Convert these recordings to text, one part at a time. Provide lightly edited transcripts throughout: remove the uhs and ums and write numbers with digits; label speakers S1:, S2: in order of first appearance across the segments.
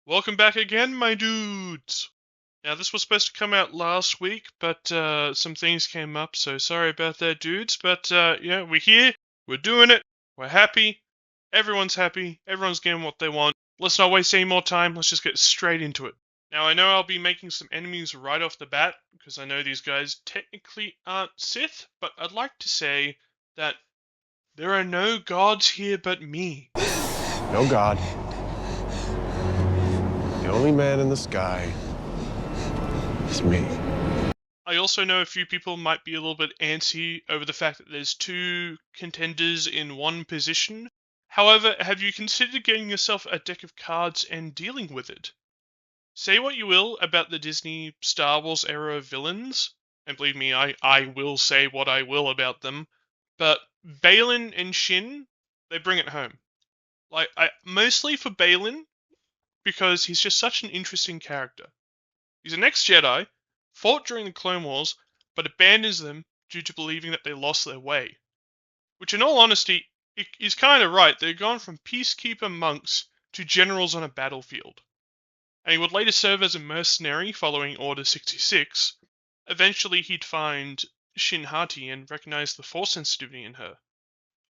S1: Welcome back again, my dudes! Now, this was supposed to come out last week, but some things came up, so sorry about that, dudes. But yeah, we're here, we're doing it, we're happy, everyone's getting what they want. Let's not waste any more time, let's just get straight into it. Now, I know I'll be making some enemies right off the bat, because I know these guys technically aren't Sith, but I'd like to say that there are no gods here but me.
S2: No God. The only man in the sky is me.
S1: I also know a few people might be a little bit antsy over the fact that there's two contenders in one position. However, have you considered getting yourself a deck of cards and dealing with it? Say what you will about the Disney Star Wars era villains, and believe me, I will say what I will about them, but Balin and Shin, they bring it home. Mostly for Balin, because he's just such an interesting character. He's an ex-Jedi, fought during the Clone Wars, but abandons them due to believing that they lost their way. Which, in all honesty, is kind of right. They've gone from peacekeeper monks to generals on a battlefield. And he would later serve as a mercenary following Order 66. Eventually, he'd find Shin Hati and recognize the Force sensitivity in her.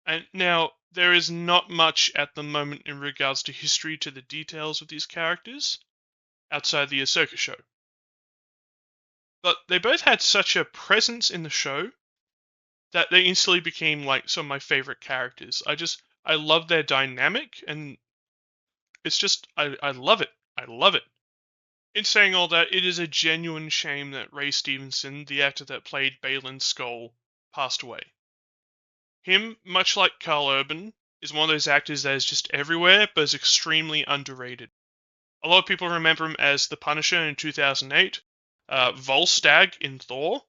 S1: And now, there is not much at the moment in regards to history to the details of these characters, outside the Ahsoka show. But they both had such a presence in the show that they instantly became like some of my favorite characters. I love their dynamic, and it's just I love it. I love it. In saying all that, it is a genuine shame that Ray Stevenson, the actor that played Balin Skull, passed away. Him, much like Carl Urban, is one of those actors that is just everywhere, but is extremely underrated. A lot of people remember him as the Punisher in 2008, Volstagg in Thor,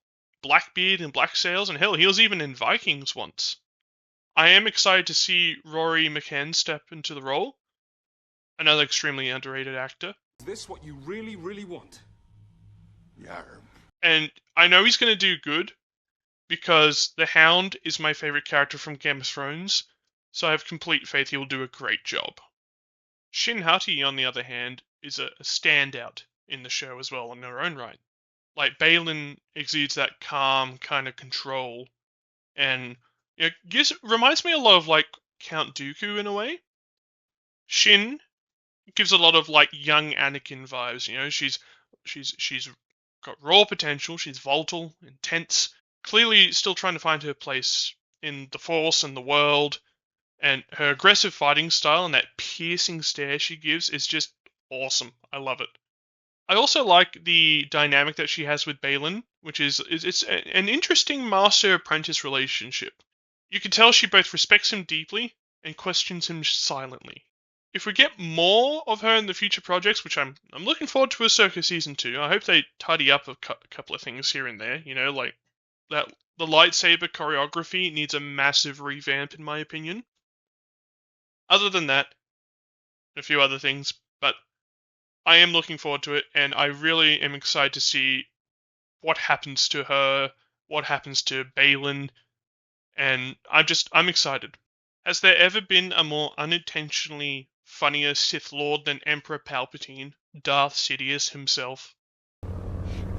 S1: Blackbeard in Black Sails, and hell, he was even in Vikings once. I am excited to see Rory McKen step into the role, another extremely underrated actor.
S3: Is this what you really, really want?
S2: Yarm.
S1: And I know he's going to do good, because the Hound is my favorite character from Game of Thrones, so I have complete faith he will do a great job. Shin Hati, on the other hand, is a standout in the show as well in her own right. Like, Balin exudes that calm kind of control, and reminds me a lot of like Count Dooku in a way. Shin gives a lot of like young Anakin vibes. You know, she's got raw potential. She's volatile, intense, clearly still trying to find her place in the Force and the world. And her aggressive fighting style and that piercing stare she gives is just awesome. I love it. I also like the dynamic that she has with Balin, which is it's an interesting master-apprentice relationship. You can tell she both respects him deeply and questions him silently. If we get more of her in the future projects, which I'm looking forward to Ahsoka Season 2, I hope they tidy up a couple of things here and there, you know, like that the lightsaber choreography needs a massive revamp in my opinion. Other than that, a few other things, but I am looking forward to it, and I really am excited to see what happens to her, what happens to Balin, and I'm excited. Has there ever been a more unintentionally funnier Sith Lord than Emperor Palpatine, Darth Sidious himself?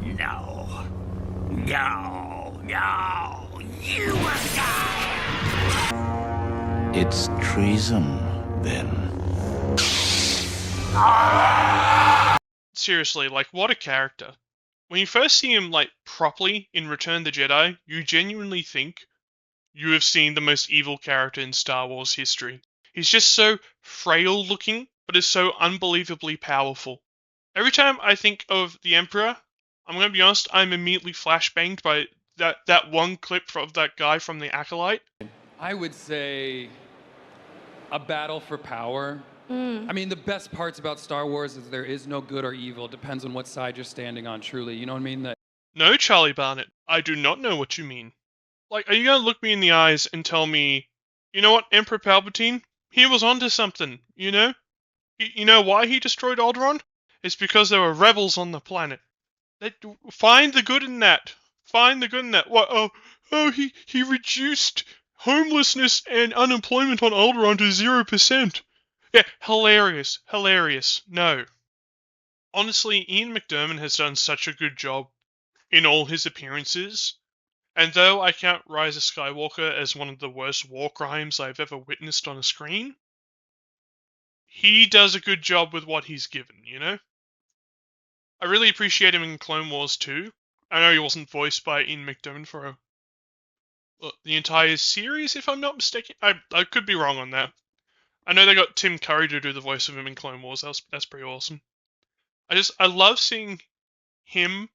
S4: No. No. No. You will die! It's treason, then.
S1: Seriously, like, what a character. When you first see him, like, properly in Return of the Jedi, you genuinely think you have seen the most evil character in Star Wars history. He's just so frail looking, but is so unbelievably powerful. Every time I think of the Emperor, I'm going to be honest, I'm immediately flashbanged by that one clip of that guy from the Acolyte.
S5: I would say a battle for power. I mean, the best parts about Star Wars is there is no good or evil. It depends on what side you're standing on, truly. You know what I mean?
S1: No, Charlie Barnett, I do not know what you mean. Like, are you going to look me in the eyes and tell me, you know what, Emperor Palpatine? He was onto something, you know? You know why he destroyed Alderaan? It's because there were rebels on the planet. Find the good in that. Find the good in that. What? He reduced homelessness and unemployment on Alderaan to 0%. Yeah, hilarious. No. honestly, Ian McDiarmid has done such a good job in all his appearances, and though I count Rise of Skywalker as one of the worst war crimes I've ever witnessed on a screen, he does a good job with what he's given, you know? I really appreciate him in Clone Wars too. I know he wasn't voiced by Ian McDiarmid for the entire series, if I'm not mistaken. I could be wrong on that. I know they got Tim Curry to do the voice of him in Clone Wars. That's pretty awesome. I love seeing him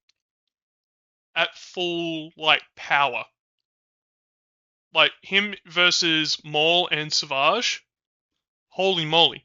S1: at full power. Like him versus Maul and Savage. Holy moly.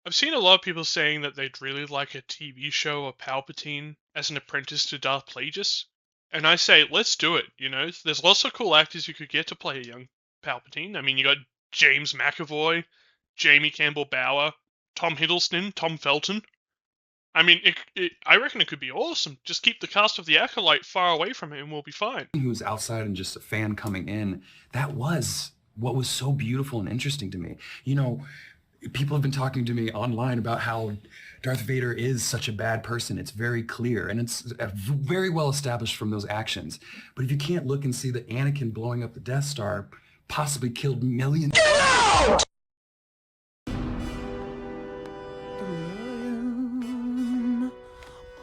S1: I've seen a lot of people saying that they'd really like a TV show of Palpatine as an apprentice to Darth Plagueis. And I say, let's do it, you know? There's lots of cool actors you could get to play a young Palpatine. I mean, you got James McAvoy, Jamie Campbell Bower, Tom Hiddleston, Tom Felton. I mean, I reckon it could be awesome. Just keep the cast of The Acolyte far away from it and we'll be fine.
S6: Who was outside and just a fan coming in, that was what was so beautiful and interesting to me. You know, people have been talking to me online about how Darth Vader is such a bad person. It's very clear, and it's very well established from those actions. But if you can't look and see that Anakin blowing up the Death Star possibly killed millions... Get out!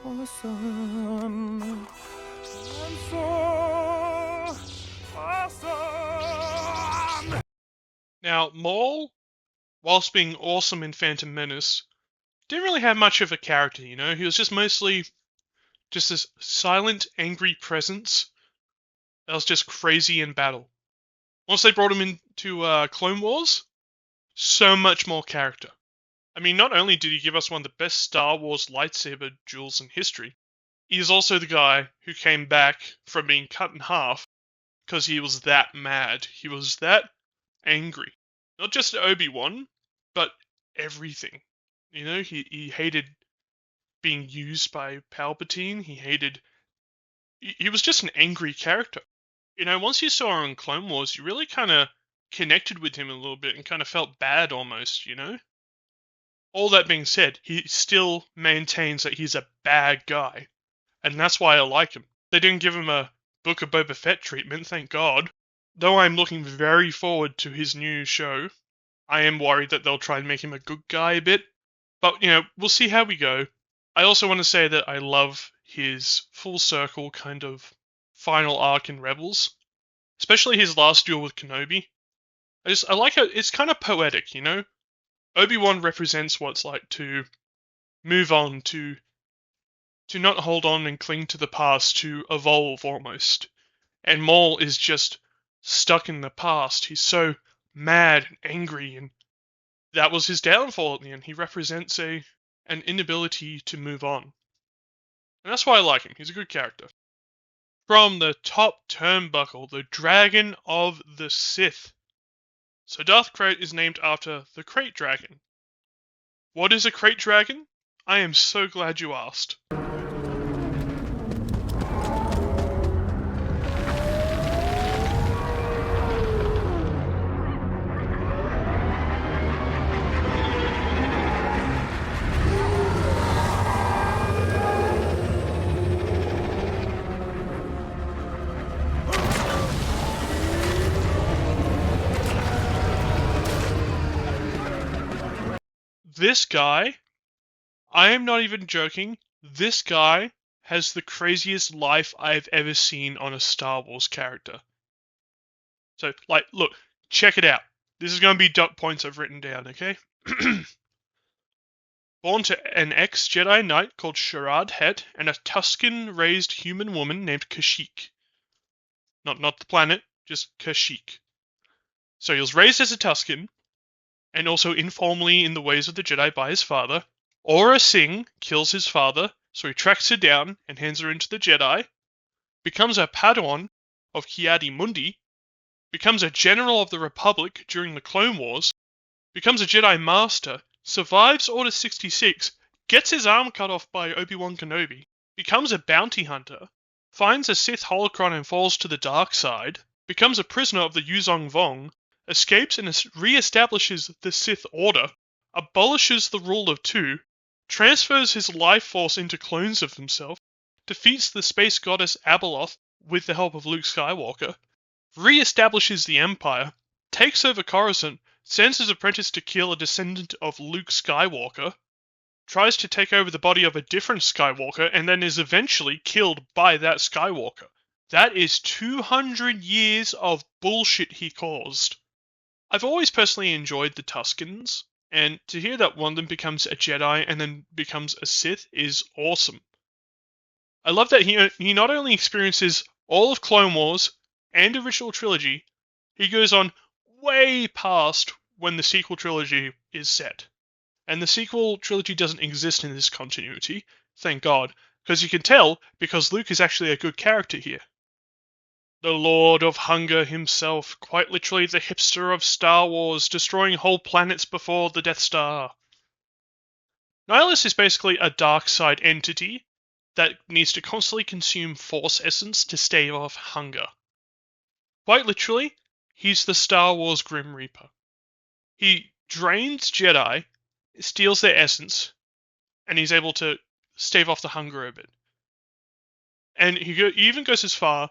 S3: Awesome. I'm so awesome.
S1: Now, Maul, whilst being awesome in Phantom Menace, didn't really have much of a character, you know? He was just mostly just this silent, angry presence that was just crazy in battle. Once they brought him into Clone Wars, so much more character. I mean, not only did he give us one of the best Star Wars lightsaber duels in history, he is also the guy who came back from being cut in half because he was that mad. He was that angry. Not just at Obi-Wan, but everything. You know, he hated being used by Palpatine. He was just an angry character. You know, once you saw him in Clone Wars, you really kind of connected with him a little bit and kind of felt bad almost, you know? All that being said, he still maintains that he's a bad guy. And that's why I like him. They didn't give him a Book of Boba Fett treatment, thank God. Though I'm looking very forward to his new show, I am worried that they'll try and make him a good guy a bit. But, you know, we'll see how we go. I also want to say that I love his full circle kind of final arc in Rebels. Especially his last duel with Kenobi. I like how it's kind of poetic, you know? Obi-Wan represents what it's like to move on, to not hold on and cling to the past, to evolve almost. And Maul is just stuck in the past. He's so mad and angry, and that was his downfall at the end. He represents an inability to move on. And that's why I like him. He's a good character. From the top turnbuckle, the Dragon of the Sith. So Darth Krayt is named after the Krayt Dragon. What is a Krayt Dragon? I am so glad you asked. This guy, I am not even joking, this guy has the craziest life I've ever seen on a Star Wars character. So, look, check it out. This is going to be dot points I've written down, okay? born to an ex-Jedi Knight called Sharad Het and a Tusken-raised human woman named Kashyyyk. Not the planet, just Kashyyyk. So he was raised as a Tusken, and also informally in the ways of the Jedi by his father. Aurra Singh kills his father, so he tracks her down and hands her into the Jedi, becomes a Padawan of Ki-Adi-Mundi, becomes a General of the Republic during the Clone Wars, becomes a Jedi Master, survives Order 66, gets his arm cut off by Obi-Wan Kenobi, becomes a bounty hunter, finds a Sith holocron and falls to the dark side, becomes a prisoner of the Yuzong Vong, escapes and re-establishes the Sith Order, abolishes the rule of two, transfers his life force into clones of himself, defeats the space goddess Abeloth with the help of Luke Skywalker, re-establishes the Empire, takes over Coruscant, sends his apprentice to kill a descendant of Luke Skywalker, tries to take over the body of a different Skywalker, and then is eventually killed by that Skywalker. That is 200 years of bullshit he caused. I've always personally enjoyed the Tuskens, and to hear that one of them becomes a Jedi and then becomes a Sith is awesome. I love that he not only experiences all of Clone Wars and original trilogy, he goes on way past when the sequel trilogy is set. And the sequel trilogy doesn't exist in this continuity, thank God, because you can tell because Luke is actually a good character here. The Lord of Hunger himself, quite literally the hipster of Star Wars, destroying whole planets before the Death Star. Nihilus is basically a dark side entity that needs to constantly consume Force essence to stave off hunger. Quite literally, he's the Star Wars Grim Reaper. He drains Jedi, steals their essence, and he's able to stave off the hunger a bit. And he even goes as far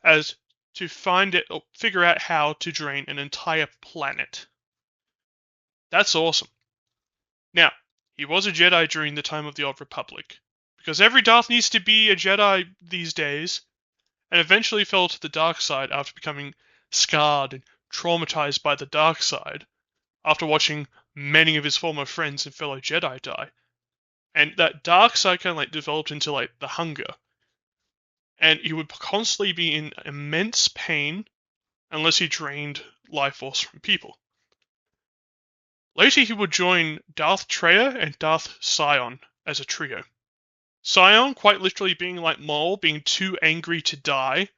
S1: as to figure out how to drain an entire planet. That's awesome. Now, he was a Jedi during the time of the Old Republic, because every Darth needs to be a Jedi these days, and eventually fell to the dark side after becoming scarred and traumatized by the dark side, after watching many of his former friends and fellow Jedi die. And that dark side kind of developed into the hunger. And he would constantly be in immense pain unless he drained life force from people. Later he would join Darth Traya and Darth Sion as a trio. Sion quite literally being like Maul, being too angry to die,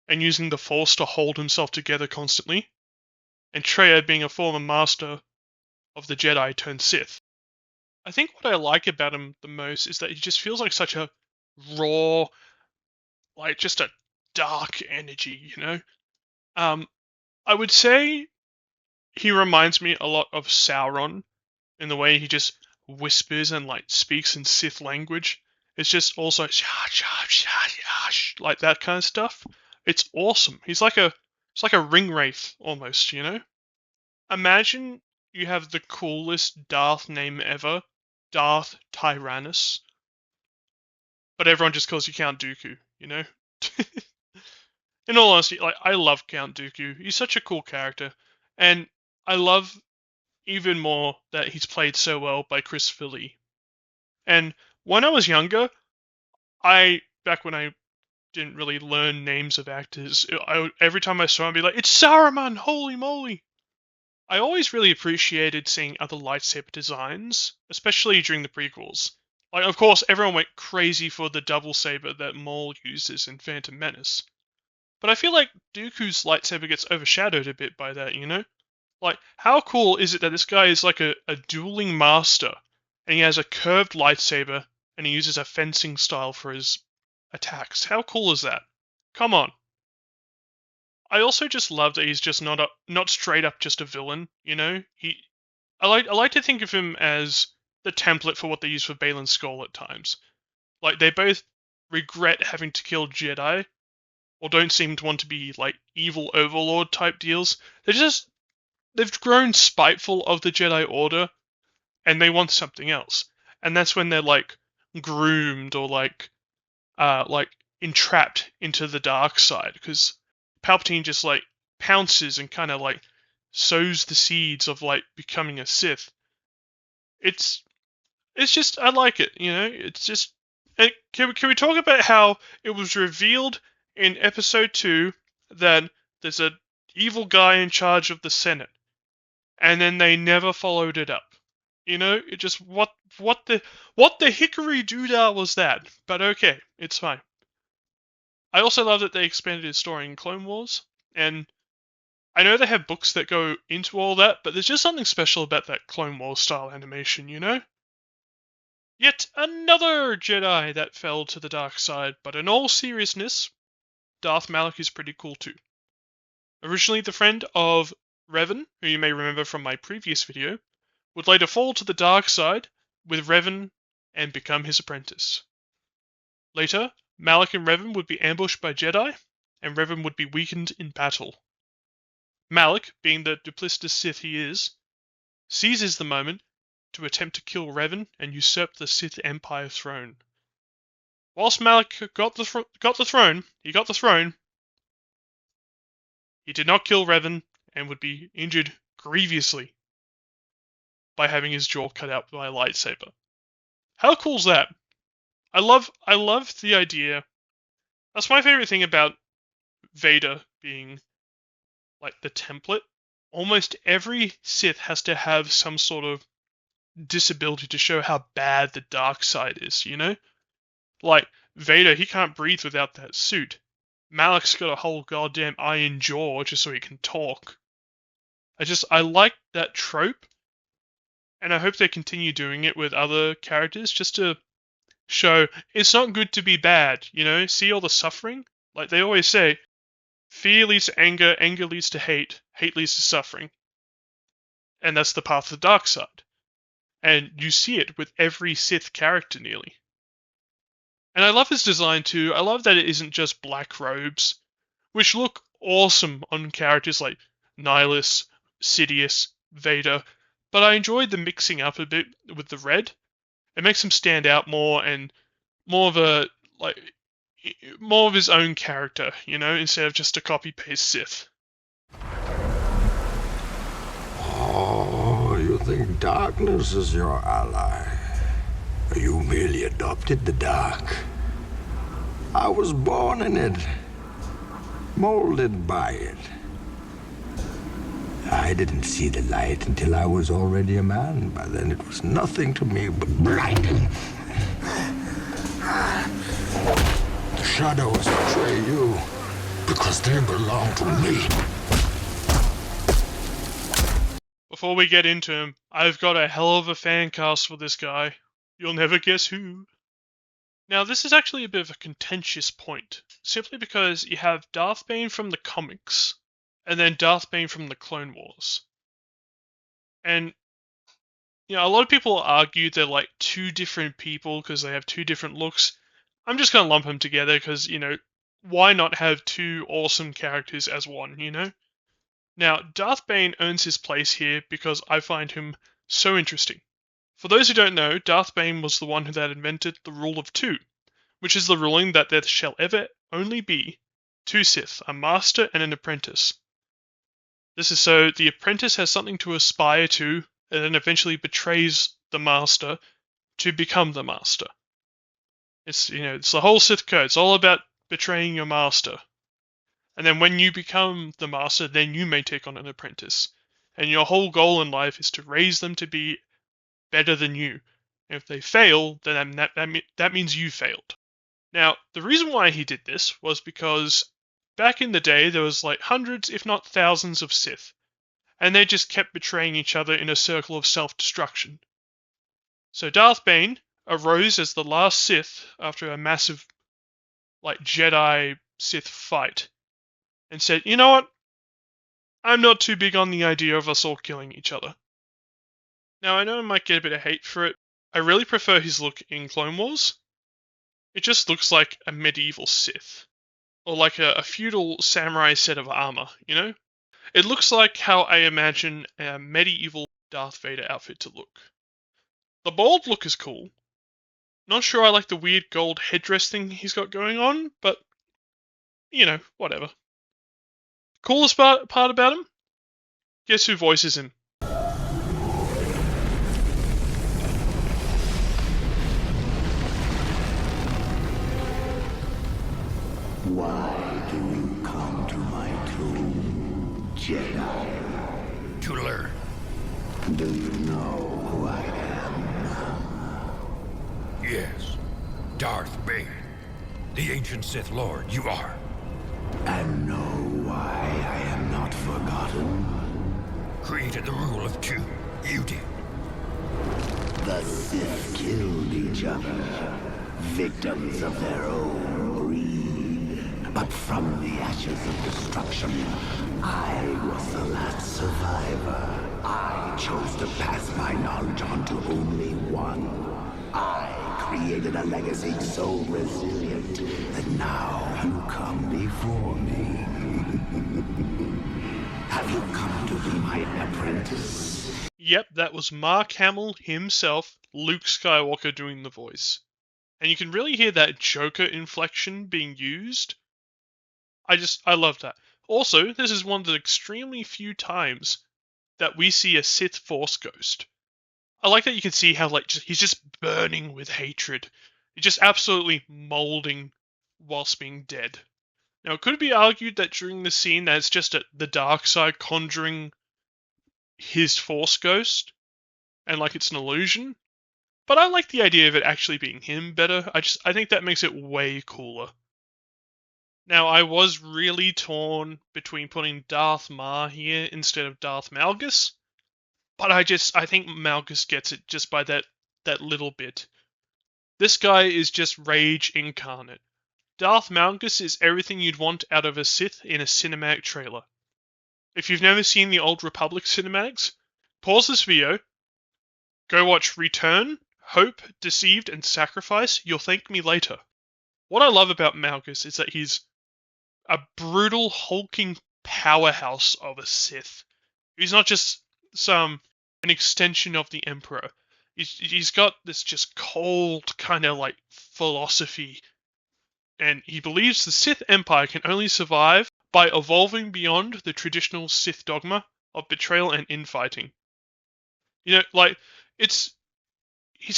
S1: and using the Force to hold himself together constantly. And Traya being a former master of the Jedi turned Sith. I think what I like about him the most is that he just feels like such a raw, just a dark energy, I would say he reminds me a lot of Sauron in the way he just whispers and speaks in Sith language. It's just also like that kind of stuff. It's awesome. It's like a ring wraith almost, Imagine you have the coolest Darth name ever, Darth Tyrannus, but everyone just calls you Count Dooku, In all honesty, I love Count Dooku. He's such a cool character, and I love even more that he's played so well by Christopher Lee. And when I was younger, back when I didn't really learn names of actors, every time I saw him, I'd be like, "It's Saruman! Holy moly!" I always really appreciated seeing other lightsaber designs, especially during the prequels. Of course, everyone went crazy for the double saber that Maul uses in Phantom Menace. But I feel like Dooku's lightsaber gets overshadowed a bit by that, how cool is it that this guy is like a dueling master, and he has a curved lightsaber, and he uses a fencing style for his attacks? How cool is that? Come on. I also just love that he's just not straight up just a villain, I like to think of him as the template for what they use for Baylan Skoll at times. They both regret having to kill Jedi, or don't seem to want to be evil overlord type deals. They've grown spiteful of the Jedi Order, and they want something else. And that's when they're groomed or entrapped into the dark side, because Palpatine just pounces and kind of sows the seeds of becoming a Sith. It's It's just, I like it, you know? It's just... Can we talk about how it was revealed in episode 2 that there's a evil guy in charge of the Senate, and then they never followed it up? You know, it just, what the hickory doodah was that? But okay, it's fine. I also love that they expanded his story in Clone Wars, and I know they have books that go into all that, but there's just something special about that Clone Wars style animation, you know? Yet another Jedi that fell to the dark side, but in all seriousness, Darth Malak is pretty cool too. Originally the friend of Revan, who you may remember from my previous video, would later fall to the dark side with Revan and become his apprentice. Later, Malak and Revan would be ambushed by Jedi, and Revan would be weakened in battle. Malak, being the duplicitous Sith he is, seizes the moment to attempt to kill Revan and usurp the Sith Empire throne. Whilst Malak got the throne, he did not kill Revan and would be injured grievously by having his jaw cut out by a lightsaber. How cool is that? I love the idea. That's my favorite thing about Vader being like the template. Almost every Sith has to have some sort of disability to show how bad the dark side is, you know? Like, Vader, he can't breathe without that suit. Malak's got a whole goddamn iron jaw just so he can talk. I like that trope, and I hope they continue doing it with other characters just to show it's not good to be bad, you know? See all the suffering? Like they always say, fear leads to anger, anger leads to hate, hate leads to suffering. And that's the path of the dark side. And you see it with every Sith character nearly. And I love his design too. I love that it isn't just black robes, which look awesome on characters like Nihilus, Sidious, Vader, but I enjoyed the mixing up a bit with the red. It makes him stand out more and more of his own character, you know, instead of just a copy-paste Sith.
S4: Oh, you think darkness is your ally? You merely adopted the dark. I was born in it, molded by it. I didn't see the light until I was already a man. By then it was nothing to me but blinding. The shadows betray you because they belong to me.
S1: Before we get into him, I've got a hell of a fan cast for this guy. You'll never guess who. Now, this is actually a bit of a contentious point, simply because you have Darth Bane from the comics, and then Darth Bane from the Clone Wars. And, you know, a lot of people argue they're like two different people because they have two different looks. I'm just going to lump them together because, you know, why not have two awesome characters as one, you know? Now, Darth Bane earns his place here because I find him so interesting. For those who don't know, Darth Bane was the one that invented the Rule of Two, which is the ruling that there shall ever only be two Sith, a master and an apprentice. This is so the apprentice has something to aspire to and then eventually betrays the master to become the master. It's, you know, it's the whole Sith code. It's all about betraying your master. And then when you become the master, then you may take on an apprentice. And your whole goal in life is to raise them to be better than you. And if they fail, then that means you failed. Now, the reason why he did this was because back in the day, there was like hundreds, if not thousands of Sith. And they just kept betraying each other in a circle of self-destruction. So Darth Bane arose as the last Sith after a massive like Jedi-Sith fight. And said, you know what? I'm not too big on the idea of us all killing each other. Now, I know I might get a bit of hate for it. I really prefer his look in Clone Wars. It just looks like a medieval Sith. Or like a feudal samurai set of armor, you know? It looks like how I imagine a medieval Darth Vader outfit to look. The bald look is cool. Not sure I like the weird gold headdress thing he's got going on, but, you know, whatever. Coolest part about him? Guess who voices him?
S4: Why do you come to my tomb, Jedi?
S7: To learn.
S4: Do you know who I am?
S7: Yes. Darth Vader. The ancient Sith Lord, you are.
S4: And know why I am not forgotten?
S7: Created the rule of two. You did.
S4: The Sith killed each other, victims of their own greed. But from the ashes of destruction, I was the last survivor. I chose to pass my knowledge on to only one. I created a legacy so resilient that now you come before me. Have you come to be my apprentice?
S1: Yep, that was Mark Hamill himself, Luke Skywalker, doing the voice. And you can really hear that Joker inflection being used. I love that. Also, this is one of the extremely few times that we see a Sith Force ghost. I like that you can see how he's just burning with hatred. He's just absolutely molding whilst being dead. Now, it could be argued that during the scene that it's just the dark side conjuring his Force ghost, and it's an illusion. But I like the idea of it actually being him better. I think that makes it way cooler. Now, I was really torn between putting Darth Maul here instead of Darth Malgus, but I think Malgus gets it just by that little bit. This guy is just rage incarnate. Darth Malgus is everything you'd want out of a Sith in a cinematic trailer. If you've never seen the Old Republic cinematics, pause this video, go watch Return, Hope, Deceived, and Sacrifice. You'll thank me later. What I love about Malgus is that he's a brutal, hulking powerhouse of a Sith. He's not just an extension of the Emperor. He's got this just cold kind of philosophy, and he believes the Sith Empire can only survive by evolving beyond the traditional Sith dogma of betrayal and infighting. He's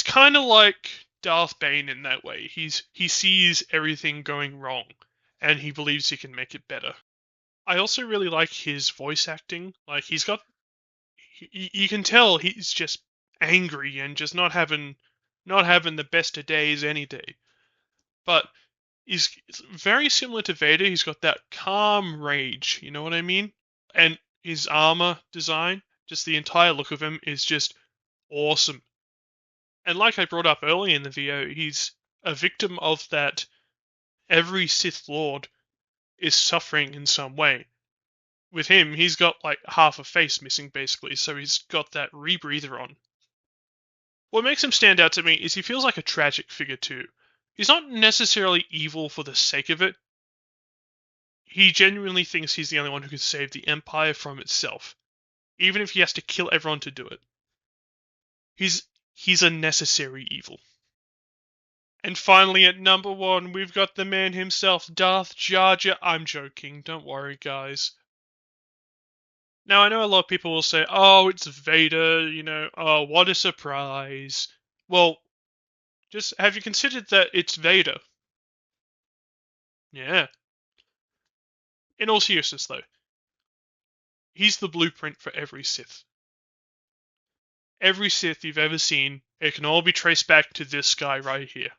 S1: kind of like Darth Bane in that way. He sees everything going wrong, and he believes he can make it better. I also really like his voice acting. You can tell he's just angry and just not having the best of days any day. But he's very similar to Vader. He's got that calm rage, you know what I mean? And his armor design, just the entire look of him is just awesome. And like I brought up earlier in the video, he's a victim of that every Sith Lord is suffering in some way. With him, he's got half a face missing basically, so he's got that rebreather on. What makes him stand out to me is he feels like a tragic figure too. He's not necessarily evil for the sake of it. He genuinely thinks he's the only one who can save the Empire from itself, even if he has to kill everyone to do it. He's a necessary evil. And finally, at number 1, we've got the man himself, Darth Jar Jar. I'm joking, don't worry, guys. Now, I know a lot of people will say, oh, it's Vader, oh, what a surprise. Well, just have you considered that it's Vader? Yeah. In all seriousness, though, he's the blueprint for every Sith. Every Sith you've ever seen, it can all be traced back to this guy right here.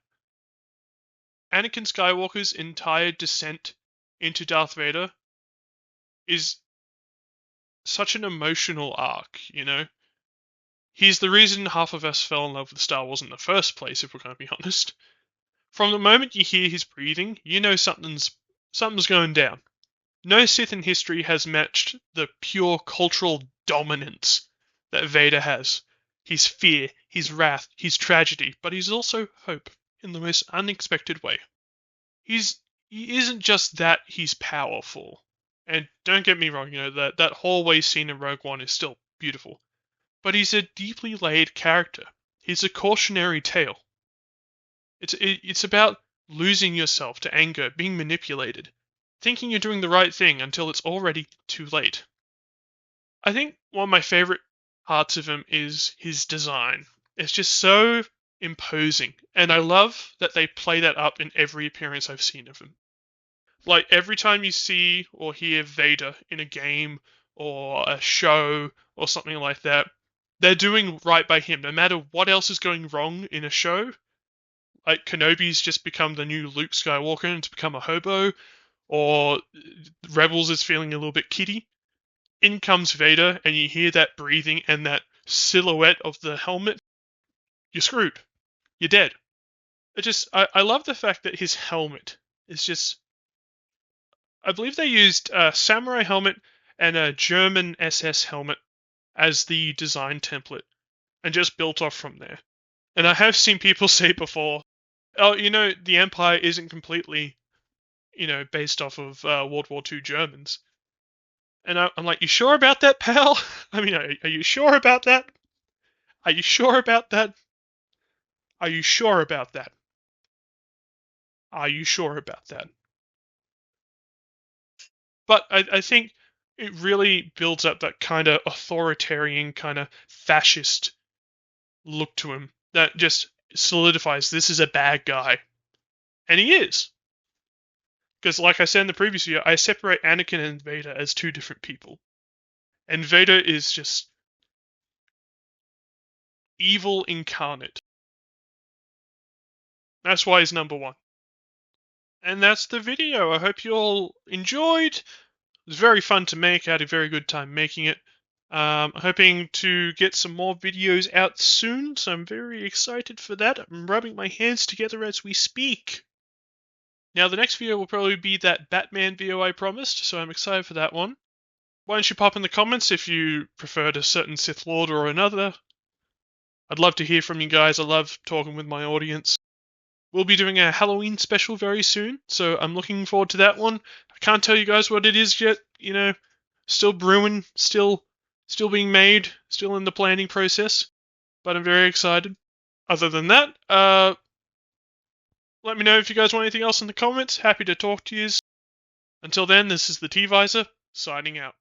S1: Anakin Skywalker's entire descent into Darth Vader is such an emotional arc, He's the reason half of us fell in love with Star Wars in the first place, if we're going to be honest. From the moment you hear his breathing, you know something's going down. No Sith in history has matched the pure cultural dominance that Vader has. He's fear, he's wrath, he's tragedy, but he's also hope in the most unexpected way. He isn't just that he's powerful. And don't get me wrong, that hallway scene in Rogue One is still beautiful. But he's a deeply laid character. He's a cautionary tale. It's about losing yourself to anger, being manipulated, thinking you're doing the right thing until it's already too late. I think one of my favorite parts of him is his design. It's just so imposing, and I love that they play that up in every appearance I've seen of him. Like, every time you see or hear Vader in a game or a show or something like that, they're doing right by him. No matter what else is going wrong in a show, like Kenobi's just become the new Luke Skywalker and to become a hobo, or Rebels is feeling a little bit kiddie. In comes Vader, and you hear that breathing and that silhouette of the helmet. You're screwed. You're dead. I love the fact that his helmet is just. I believe they used a samurai helmet and a German SS helmet as the design template, and just built off from there. And I have seen people say before, oh, the Empire isn't completely, based off of World War II Germans. And I'm like, you sure about that, pal? I mean, are you sure about that? Are you sure about that? Are you sure about that? Are you sure about that? But I think it really builds up that kind of authoritarian, kind of fascist look to him that just solidifies this is a bad guy. And he is. Because like I said in the previous video, I separate Anakin and Vader as two different people. And Vader is just evil incarnate. That's why he's number one. And that's the video. I hope you all enjoyed. It was very fun to make. I had a very good time making it. Hoping to get some more videos out soon, so I'm very excited for that. I'm rubbing my hands together as we speak. Now, the next video will probably be that Batman video I promised, so I'm excited for that one. Why don't you pop in the comments if you preferred a certain Sith Lord or another. I'd love to hear from you guys. I love talking with my audience. We'll be doing a Halloween special very soon, so I'm looking forward to that one. I can't tell you guys what it is yet, still brewing, still being made, still in the planning process, but I'm very excited. Other than that, let me know if you guys want anything else in the comments. Happy to talk to you. Until then, this is the T-Visor, signing out.